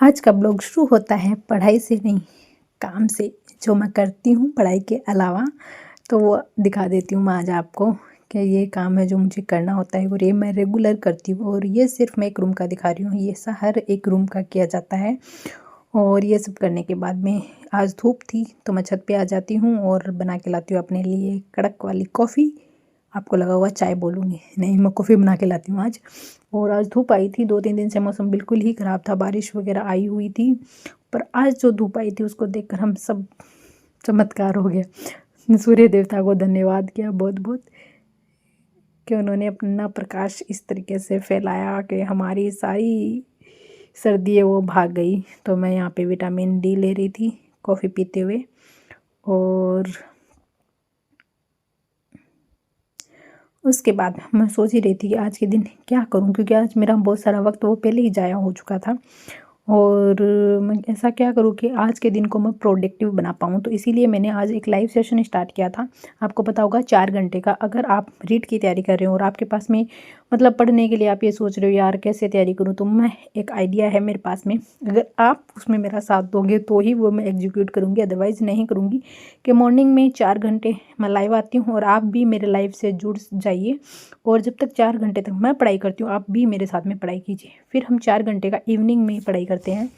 आज का ब्लॉग शुरू होता है पढ़ाई से नहीं, काम से। जो मैं करती हूँ पढ़ाई के अलावा, तो वो दिखा देती हूँ मैं आज आपको कि ये काम है जो मुझे करना होता है और ये मैं रेगुलर करती हूँ। और ये सिर्फ मैं एक रूम का दिखा रही हूँ, ये हर एक रूम का किया जाता है। और ये सब करने के बाद में आज धूप थी तो मैं छत पे आ जाती हूँ और बना के लाती हूँ अपने लिए कड़क वाली कॉफ़ी। आपको लगा हुआ चाय बोलूँगी, नहीं, मैं कॉफ़ी बना के लाती हूँ आज। और आज धूप आई थी, 2-3 दिन से मौसम बिल्कुल ही ख़राब था, बारिश वगैरह आई हुई थी। पर आज जो धूप आई थी उसको देखकर हम सब चमत्कार हो गया। सूर्य देवता को धन्यवाद किया बहुत बहुत कि उन्होंने अपना प्रकाश इस तरीके से फैलाया कि हमारी सारी सर्दी है वो भाग गई। तो मैं यहाँ पे विटामिन डी ले रही थी कॉफ़ी पीते हुए। और उसके बाद मैं सोच ही रही थी कि आज के दिन क्या करूं, क्योंकि आज मेरा बहुत सारा वक्त वो पहले ही ज़ाया हो चुका था। और मैं ऐसा क्या करूं कि आज के दिन को मैं प्रोडक्टिव बना पाऊं। तो इसीलिए मैंने आज एक लाइव सेशन स्टार्ट किया था। आपको पता होगा 4 घंटे का। अगर आप रीट की तैयारी कर रहे हो और आपके पास में मतलब पढ़ने के लिए आप ये सोच रहे हो यार कैसे तैयारी करूं, तो मैं एक आइडिया है मेरे पास में। अगर आप उसमें मेरा साथ दोगे तो ही वो मैं एग्जीक्यूट करूँगी, अदरवाइज़ नहीं करूँगी। कि मॉर्निंग में 4 घंटे मैं लाइव आती हूँ और आप भी मेरे लाइव से जुड़ जाइए। और जब तक 4 घंटे तक मैं पढ़ाई करती हूँ आप भी मेरे साथ में पढ़ाई कीजिए। फिर हम 4 घंटे का इवनिंग में पढ़ाई करते हैं,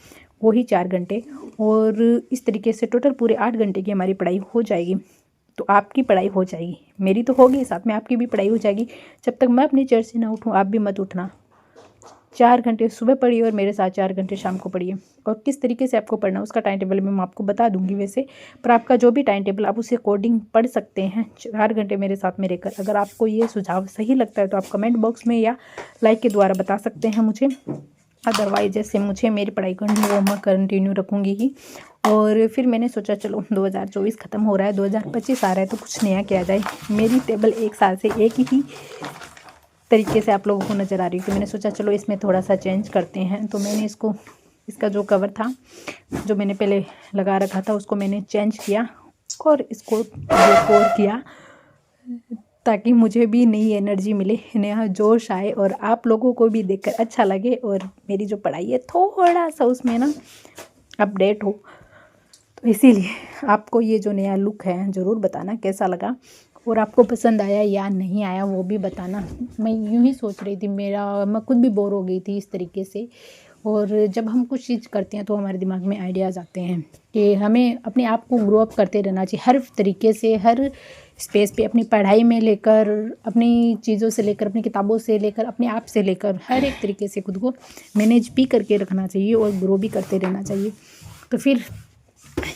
वही 4 घंटे। और इस तरीके से टोटल पूरे 8 घंटे की हमारी पढ़ाई हो जाएगी। तो आपकी पढ़ाई हो जाएगी, मेरी तो होगी, साथ में आपकी भी पढ़ाई हो जाएगी। जब तक मैं अपनी चेयर से ना उठूँ आप भी मत उठना। 4 घंटे सुबह पढ़िए और मेरे साथ 4 घंटे शाम को पढ़िए। और किस तरीके से आपको पढ़ना है उसका टाइम टेबल मैं आपको बता दूंगी वैसे। पर आपका जो भी टाइम टेबल आप उसे अकॉर्डिंग पढ़ सकते हैं 4 घंटे मेरे साथ में रहकर। अगर आपको ये सुझाव सही लगता है तो आप कमेंट बॉक्स में या लाइक के द्वारा बता सकते हैं मुझे। अदरवाइज जैसे मुझे मेरी पढ़ाई करनी है वो मैं कंटिन्यू रखूँगी ही। और फिर मैंने सोचा चलो 2024 ख़त्म हो रहा है, 2025 आ रहा है, तो कुछ नया किया जाए। मेरी टेबल 1 साल से एक ही तरीके से आप लोगों को नज़र आ रही है, तो मैंने सोचा चलो इसमें थोड़ा सा चेंज करते हैं। तो मैंने इसका जो कवर था जो मैंने पहले लगा रखा था उसको मैंने चेंज किया और इसको डेकोर किया, ताकि मुझे भी नई एनर्जी मिले, नया जोश आए और आप लोगों को भी देखकर अच्छा लगे और मेरी जो पढ़ाई है थोड़ा सा उसमें ना अपडेट हो। तो इसीलिए आपको ये जो नया लुक है ज़रूर बताना कैसा लगा और आपको पसंद आया या नहीं आया वो भी बताना। मैं यूँ ही सोच रही थी, मैं खुद भी बोर हो गई थी इस तरीके से। और जब हम कुछ चीज़ करते हैं तो हमारे दिमाग में आइडियाज़ आते हैं कि हमें अपने आप को ग्रो अप करते रहना चाहिए हर तरीके से, हर स्पेस पे, अपनी पढ़ाई में लेकर, अपनी चीज़ों से लेकर, अपनी किताबों से लेकर, अपने आप से लेकर, हर एक तरीके से खुद को मैनेज भी करके रखना चाहिए और ग्रो भी करते रहना चाहिए। तो फिर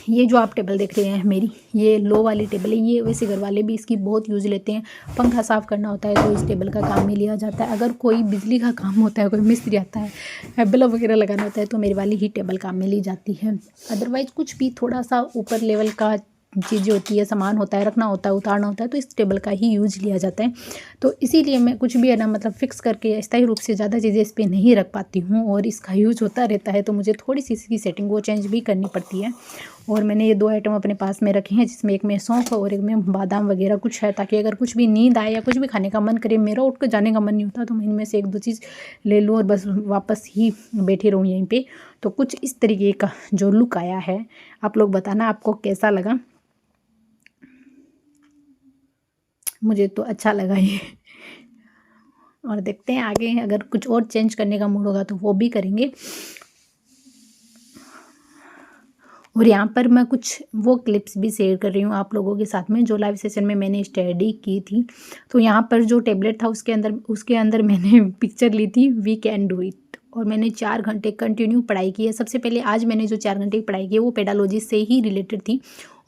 ये जो आप टेबल देख रहे हैं मेरी, ये लो वाली टेबल है। ये वैसे घर वाले भी इसकी बहुत यूज़ लेते हैं। पंखा साफ़ करना होता है तो इस टेबल का काम में लिया जाता है। अगर कोई बिजली का काम होता है, कोई मिस्त्री आता है, बल्ब वगैरह लगाना होता है, तो मेरी वाली ही टेबल काम में ली जाती है। अदरवाइज़ कुछ भी थोड़ा सा ऊपर लेवल का चीज़ें होती है, सामान होता है, रखना होता है, उतारना होता है, तो इस टेबल का ही यूज़ लिया जाता है। तो इसीलिए मैं कुछ भी है ना मतलब फ़िक्स करके स्थायी रूप से ज़्यादा चीज़ें इस पर नहीं रख पाती हूँ और इसका यूज़ होता रहता है, तो मुझे थोड़ी सी इसकी सेटिंग वो चेंज भी करनी पड़ती है। और मैंने ये 2 आइटम अपने पास में रखे हैं, जिसमें एक में सौंफ और एक में बादाम वगैरह कुछ है, ताकि अगर कुछ भी नींद आए या कुछ भी खाने का मन करे, मेरा उठ कर जाने का मन नहीं होता, तो मैं इनमें से 1-2 चीज़ ले लूँ और बस वापस ही बैठी रहूँ यहीं पे। तो कुछ इस तरीके का जो लुक आया है, आप लोग बताना आपको कैसा लगा। मुझे तो अच्छा लगा ये। और देखते हैं आगे अगर कुछ और चेंज करने का मूड होगा तो वो भी करेंगे। और यहाँ पर मैं कुछ वो क्लिप्स भी शेयर कर रही हूँ आप लोगों के साथ में जो लाइव सेशन में मैंने स्टडी की थी। तो यहाँ पर जो टेबलेट था उसके अंदर मैंने पिक्चर ली थी, वी कैन डू इट। और मैंने 4 घंटे कंटिन्यू पढ़ाई की है। सबसे पहले आज मैंने जो 4 घंटे की पढ़ाई की है वो पेडालॉजी से ही रिलेटेड थी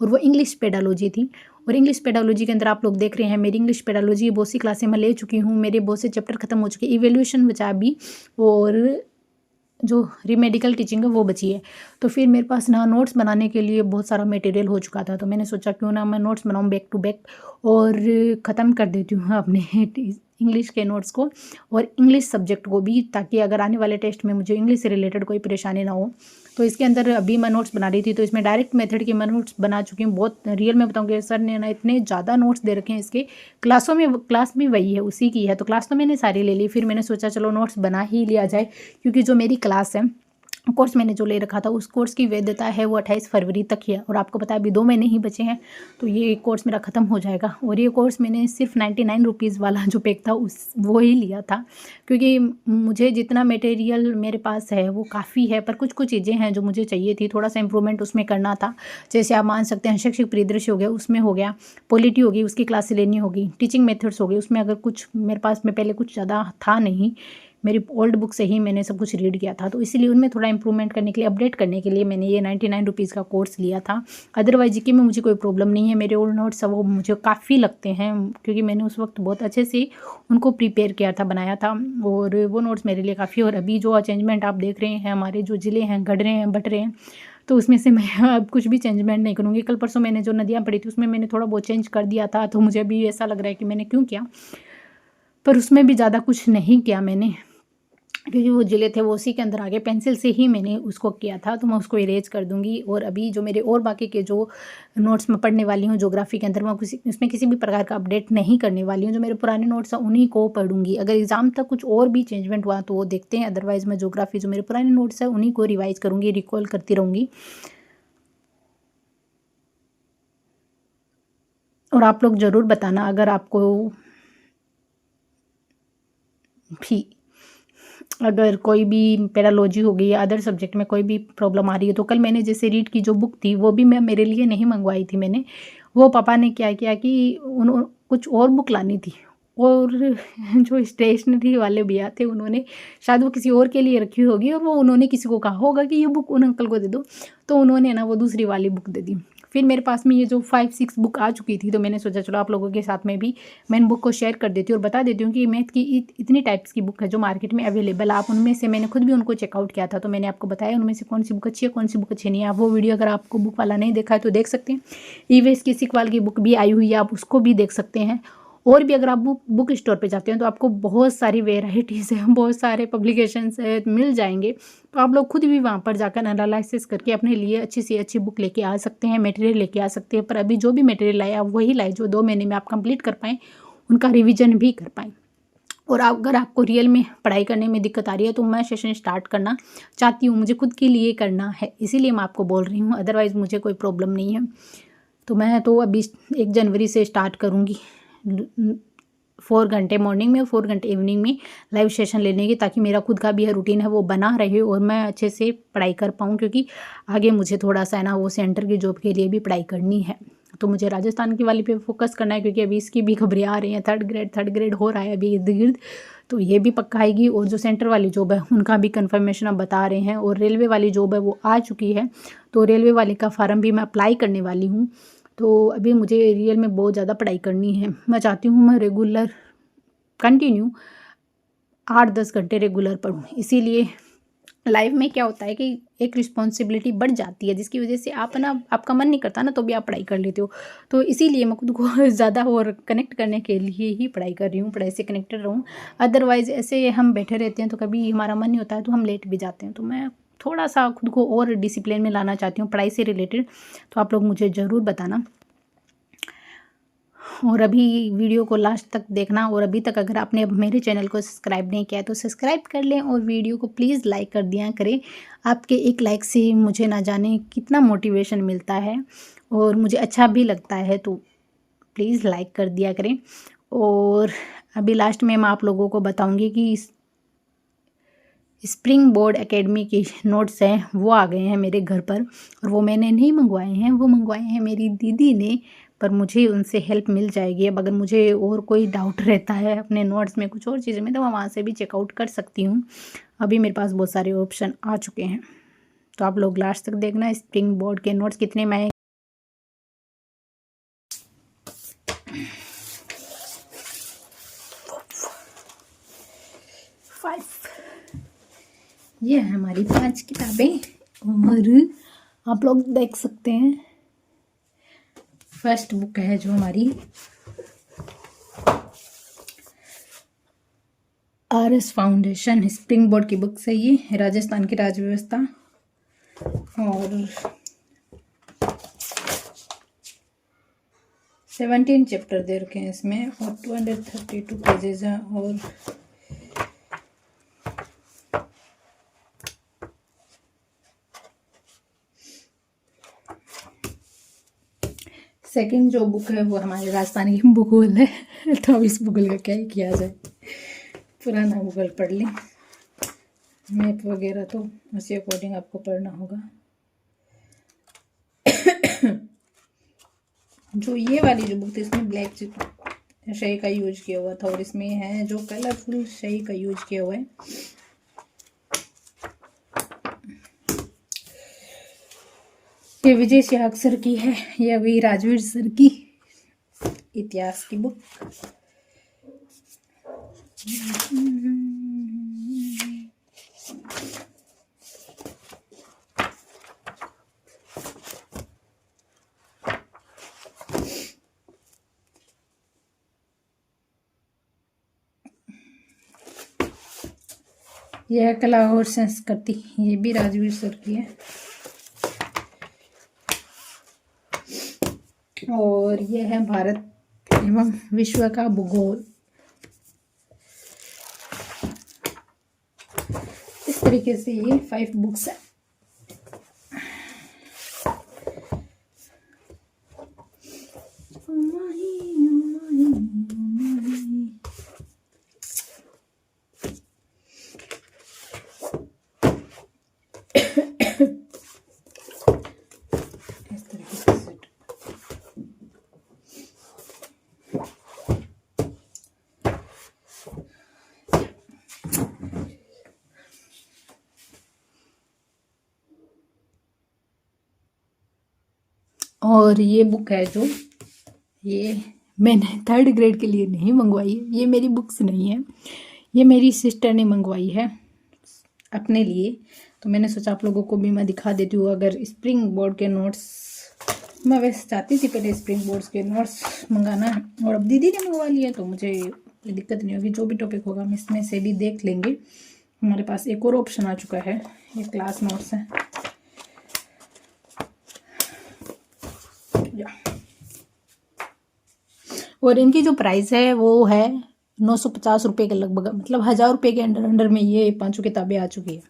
और वो इंग्लिश पेडालॉजी थी। और इंग्लिश पेडालॉजी के अंदर आप लोग देख रहे हैं मेरी इंग्लिश पेडालॉजी बहुत सी क्लासें मैं ले चुकी हूँ, मेरे बहुत से चैप्टर खत्म हो चुके, इवेल्यूशन बचा भी और जो रीमेडिकल टीचिंग है वो बची है। तो फिर मेरे पास ना नोट्स बनाने के लिए बहुत सारा मटेरियल हो चुका था, तो मैंने सोचा क्यों ना मैं नोट्स बनाऊँ बैक टू बैक और ख़त्म कर देती हूँ अपने इंग्लिश के नोट्स को और इंग्लिश सब्जेक्ट को भी, ताकि अगर आने वाले टेस्ट में मुझे इंग्लिश से रिलेटेड कोई परेशानी ना हो। तो इसके अंदर अभी मैं नोट्स बना रही थी, तो इसमें डायरेक्ट मेथड के मैं नोट्स बना चुकी हूँ। बहुत रियल में बताऊँ कि सर ने ना इतने ज़्यादा नोट्स दे रखे हैं इसके, क्लास भी वही है, उसी की है, तो क्लास तो मैंने सारी ले ली। फिर मैंने सोचा चलो नोट्स बना ही लिया जाए, क्योंकि जो मेरी क्लास है कोर्स मैंने जो ले रखा था उस कोर्स की वैधता है वो 28 फरवरी तक ही है, और आपको पता है अभी 2 महीने ही बचे हैं तो ये कोर्स मेरा ख़त्म हो जाएगा। और ये कोर्स मैंने सिर्फ 99 रुपीज़ वाला जो पैक था उस वो ही लिया था, क्योंकि मुझे जितना मटेरियल मेरे पास है वो काफ़ी है, पर कुछ कुछ चीज़ें हैं जो मुझे चाहिए थी, थोड़ा सा इंप्रूवमेंट उसमें करना था। जैसे आप मान सकते हैं शैक्षिक परिदृश्य हो गया, उसमें हो गया, पॉलिटी होगी उसकी क्लासें लेनी होगी, टीचिंग मेथड्स हो गए, उसमें अगर कुछ मेरे पास में पहले कुछ ज़्यादा था नहीं, मेरी ओल्ड बुक से ही मैंने सब कुछ रीड किया था, तो इसीलिए उनमें थोड़ा इंप्रूवमेंट करने के लिए, अपडेट करने के लिए मैंने ये 99 रुपीज़ का कोर्स लिया था। अदरवाइज जीके में मुझे कोई प्रॉब्लम नहीं है, मेरे ओल्ड नोट्स वो मुझे काफ़ी लगते हैं, क्योंकि मैंने उस वक्त बहुत अच्छे से उनको प्रिपेयर किया था, बनाया था, और वो नोट्स मेरे लिए काफ़ी। और अभी जो चेंजमेंट आप देख रहे हैं, हमारे जो ज़िले हैं घट रहे हैं, बट रहे हैं, तो उसमें से मैं अब कुछ भी चेंजमेंट नहीं करूँगी। कल परसों मैंने जो नदियाँ पढ़ी थी उसमें मैंने थोड़ा बहुत चेंज कर दिया था, तो मुझे अभी ऐसा लग रहा है कि मैंने क्यों किया, पर उसमें भी ज़्यादा कुछ नहीं किया मैंने, क्योंकि वो जिले थे वो उसी के अंदर आगे पेंसिल से ही मैंने उसको किया था, तो मैं उसको इरेज कर दूंगी। और अभी जो मेरे और बाकी के जो नोट्स मैं पढ़ने वाली हूँ ज्योग्राफी के अंदर, मैं उसमें किसी भी प्रकार का अपडेट नहीं करने वाली हूँ। जो मेरे पुराने नोट्स हैं उन्हीं को पढ़ूंगी, अगर एग्जाम तक कुछ और भी चेंजमेंट हुआ तो वो देखते हैं, अदरवाइज मैं ज्योग्राफी जो मेरे पुराने नोट्स हैं उन्हीं को रिवाइज करूँगी, रिकॉल करती रहूँगी। और आप लोग ज़रूर बताना अगर आपको भी, अगर कोई भी पैरालॉजी हो गई या अदर सब्जेक्ट में कोई भी प्रॉब्लम आ रही है, तो कल मैंने जैसे रीड की जो बुक थी वो भी मैं मेरे लिए नहीं मंगवाई थी मैंने, वो पापा ने क्या किया कि उन्होंने कुछ और बुक लानी थी, और जो स्टेशनरी वाले भैया थे उन्होंने शायद वो किसी और के लिए रखी होगी, और वो उन्होंने किसी को कहा होगा कि ये बुक उन अंकल को दे दो, तो उन्होंने ना वो दूसरी वाली बुक दे दी। फिर मेरे पास में ये जो 5-6 बुक आ चुकी थी, तो मैंने सोचा चलो आप लोगों के साथ में भी मैं इन बुक को शेयर कर देती हूँ और बता देती हूँ कि मैथ की इतनी टाइप्स की बुक है जो मार्केट में अवेलेबल, आप उनमें से, मैंने खुद भी उनको चेकआउट किया था, तो मैंने आपको बताया उनमें से कौन सी बुक अच्छी है कौन सी बुक अच्छी नहीं है। आप वो वीडियो अगर आपको बुक वाला नहीं देखा है तो देख सकते हैं। ईवीएस की सिकवाल की बुक भी आई हुई है, आप उसको भी देख सकते हैं। और भी अगर आप बुक स्टोर पे जाते हैं तो आपको बहुत सारी वेराइटीज़ है, बहुत सारे पब्लिकेशंस है मिल जाएंगे, तो आप लोग खुद भी वहाँ पर जाकर एनालिसिस करके अपने लिए अच्छी से अच्छी बुक लेके आ सकते हैं, मटेरियल लेके आ सकते हैं। पर अभी जो भी मटेरियल लाए आप वही लाए जो 2 महीने में आप कंप्लीट कर पाएँ, उनका रिविजन भी कर पाएँ। और अगर आपको रियल में पढ़ाई करने में दिक्कत आ रही है तो मैं सेशन स्टार्ट करना चाहती हूँ, मुझे खुद के लिए करना है, इसीलिए मैं आपको बोल रही हूँ, अदरवाइज़ मुझे कोई प्रॉब्लम नहीं है। तो मैं तो अभी 1 जनवरी से स्टार्ट करूँगी 4 घंटे मॉर्निंग में और 4 घंटे इवनिंग में लाइव सेशन लेने की, ताकि मेरा खुद का भी है रूटीन है वो बना रहे और मैं अच्छे से पढ़ाई कर पाऊँ, क्योंकि आगे मुझे थोड़ा सा है ना वो सेंटर की जॉब के लिए भी पढ़ाई करनी है। तो मुझे राजस्थान की वाली पे फोकस करना है, क्योंकि अभी इसकी भी खबरें आ रही हैं, थर्ड ग्रेड हो रहा है अभी इर्द गिर्द, तो ये भी पक्का आएगी। और जो सेंटर वाली जॉब है उनका भी कंफर्मेशन अब बता रहे हैं, और रेलवे वाली जॉब है वो आ चुकी है, तो रेलवे वाली का फार्म भी मैं अप्लाई करने वाली हूँ। तो अभी मुझे रियल में बहुत ज़्यादा पढ़ाई करनी है, मैं चाहती हूँ मैं रेगुलर कंटिन्यू 8-10 घंटे रेगुलर पढूँ। इसीलिए लाइफ में क्या होता है कि एक रिस्पॉन्सिबिलिटी बढ़ जाती है, जिसकी वजह से आप ना, आपका मन नहीं करता ना तो भी आप पढ़ाई कर लेते हो, तो इसीलिए मैं खुद को ज़्यादा और कनेक्ट करने के लिए ही पढ़ाई कर रही हूँ, पढ़ाई से कनेक्टेड रहूँ। अदरवाइज़ ऐसे हम बैठे रहते हैं तो कभी हमारा मन नहीं होता है तो हम लेट भी जाते हैं, तो मैं थोड़ा सा खुद को और डिसिप्लिन में लाना चाहती हूँ पढ़ाई से रिलेटेड, तो आप लोग मुझे ज़रूर बताना। और अभी वीडियो को लास्ट तक देखना, और अभी तक अगर आपने मेरे चैनल को सब्सक्राइब नहीं किया है तो सब्सक्राइब कर लें, और वीडियो को प्लीज़ लाइक कर दिया करें। आपके एक लाइक से मुझे ना जाने कितना मोटिवेशन मिलता है और मुझे अच्छा भी लगता है, तो प्लीज़ लाइक कर दिया करें। और अभी लास्ट में मैं आप लोगों को बताऊंगी कि स्प्रिंग बोर्ड एकेडमी के नोट्स हैं वो आ गए हैं मेरे घर पर, और वो मैंने नहीं मंगवाए हैं, वो मंगवाए हैं मेरी दीदी ने, पर मुझे उनसे हेल्प मिल जाएगी। अब अगर मुझे और कोई डाउट रहता है अपने नोट्स में कुछ और चीज़ों में तो मैं वहाँ से भी चेकआउट कर सकती हूँ। अभी मेरे पास बहुत सारे ऑप्शन आ चुके हैं, तो आप लोग लास्ट तक देखना। स्प्रिंग बोर्ड के नोट्स कितने में आए, ये है हमारी 5 किताबें, और आप लोग देख सकते हैं फर्स्ट बुक है जो हमारी RS फाउंडेशन स्प्रिंग बोर्ड की बुक है, ये राजस्थान की राज्य व्यवस्था, और 17 चैप्टर दे रखे हैं इसमें, और 232 पेजेस हैं, और सेकंड जो बुक है वो हमारे राजस्थान की भूगोल है। तो अब इस भूगोल का क्या ही किया जाए, पुराना भूगोल पढ़ लें। मैप वगैरह तो उसी अकॉर्डिंग आपको पढ़ना होगा। जो ये वाली जो बुक थी इसमें ब्लैक शाही का यूज किया हुआ था, और इसमें है जो कलरफुल शाही का यूज किया हुआ है। ये विजय सिहाग सर की है, यह भी राजवीर सर की इतिहास की बुक। यह कला और संस्कृति, ये भी राजवीर सर की है। और यह है भारत एवं विश्व का भूगोल। इस तरीके से ये 5 बुक्स है। और ये बुक है जो ये मैंने 3rd ग्रेड के लिए नहीं मंगवाई है, ये मेरी बुक्स नहीं है, ये मेरी सिस्टर ने मंगवाई है अपने लिए। तो मैंने सोचा आप लोगों को भी मैं दिखा देती हूँ। अगर स्प्रिंग बोर्ड के नोट्स, मैं वैसे चाहती थी पहले स्प्रिंग बोर्ड्स के नोट्स मंगाना, और अब दीदी ने मंगवा लिया तो मुझे कोई दिक्कत नहीं होगी। जो भी टॉपिक होगा हम इसमें से भी देख लेंगे। हमारे पास एक और ऑप्शन आ चुका है, ये क्लास नोट्स है। और इनकी जो प्राइस है वो है 950 रुपये के लगभग, मतलब 1000 रुपये के अंडर में ये 5 किताबें आ चुकी है।